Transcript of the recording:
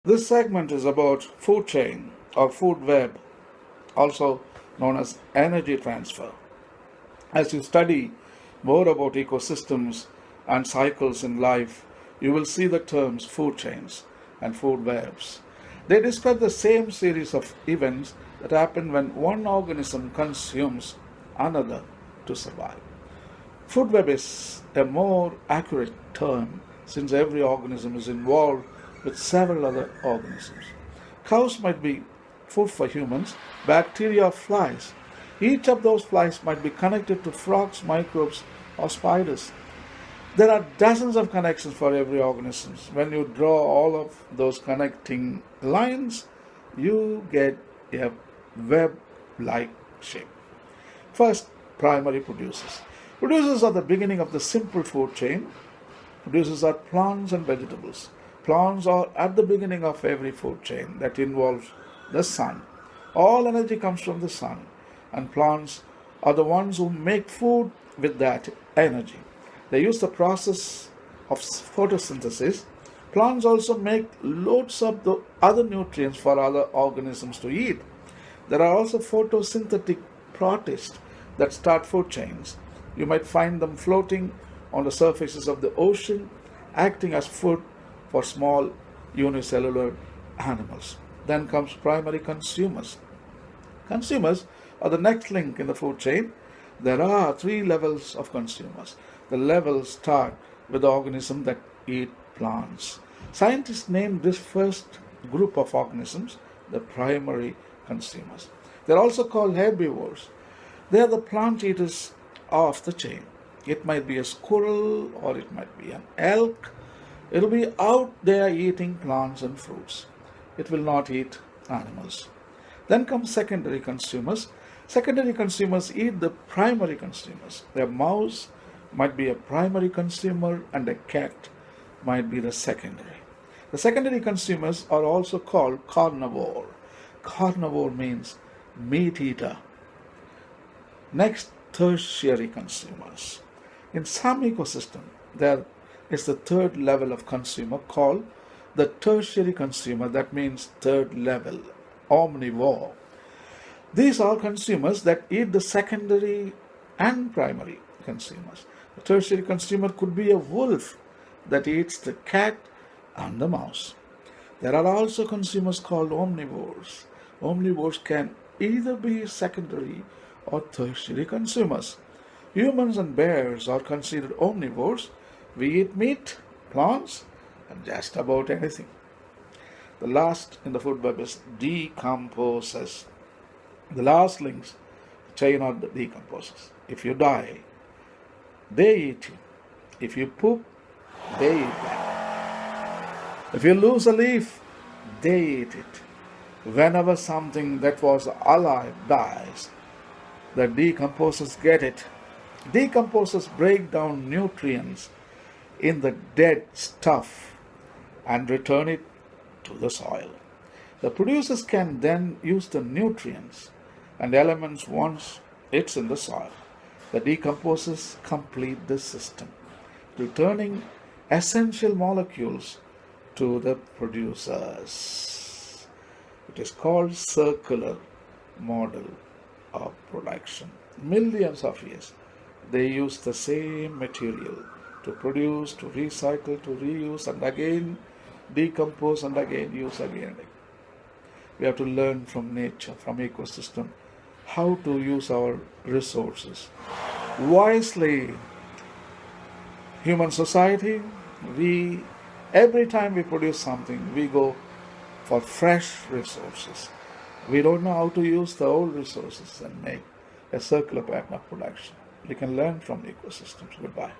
This segment is about food chain or food web, also known as energy transfer. As you study more about ecosystems and cycles in life, you will see the terms food chains and food webs. They describe the same series of events that happen when one organism consumes another to survive. Food web is a more accurate term since every organism is involved with several other organisms. Cows might be food for humans, bacteria or flies. Each of those flies might be connected to frogs, microbes, or spiders. There are dozens of connections for every organism. When you draw all of those connecting lines, you get a web-like shape. First, primary producers. Producers are the beginning of the simple food chain. Producers are plants and vegetables. Plants are at the beginning of every food chain that involves the sun. All energy comes from the sun, and plants are the ones who make food with that energy. They use the process of photosynthesis. Plants also make loads of the other nutrients for other organisms to eat. There are also photosynthetic protists that start food chains. You might find them floating on the surfaces of the ocean, acting as food for small unicellular animals. Then comes primary consumers. Consumers are the next link in the food chain. There are three levels of consumers. The levels start with the organisms that eat plants. Scientists named this first group of organisms the primary consumers. They're also called herbivores. They are the plant eaters of the chain. It might be a squirrel or it might be an elk. It'll be out there eating plants and fruits. It will not eat animals. Then come secondary consumers. Secondary consumers eat the primary consumers. A mouse might be a primary consumer and a cat might be the secondary. The secondary consumers are also called carnivore. Carnivore means meat eater. Next, tertiary consumers. In some ecosystem, there is the third level of consumer called the tertiary consumer. That means third level, omnivore. These are consumers that eat the secondary and primary consumers. The tertiary consumer could be a wolf that eats the cat and the mouse. There are also consumers called omnivores. Omnivores can either be secondary or tertiary consumers. Humans and bears are considered omnivores. We eat meat, plants, and just about anything. The last in the food web is decomposers. The last links chain are the decomposers. If you die, they eat you. If you poop, they eat that. If you lose a leaf, they eat it. Whenever something that was alive dies, the decomposers get it. Decomposers break down nutrients in the dead stuff and return it to the soil. The producers can then use the nutrients and elements once it's in the soil. The decomposers complete the system, returning essential molecules to the producers. It is called circular model of production. Millions of years, they use the same material to produce, to recycle, to reuse, and again decompose, and again use again and again. We have to learn from nature, from ecosystem, how to use our resources wisely. Human society, every time we produce something, we go for fresh resources. We don't know how to use the old resources and make a circular pattern of production. We can learn from the ecosystems. Goodbye.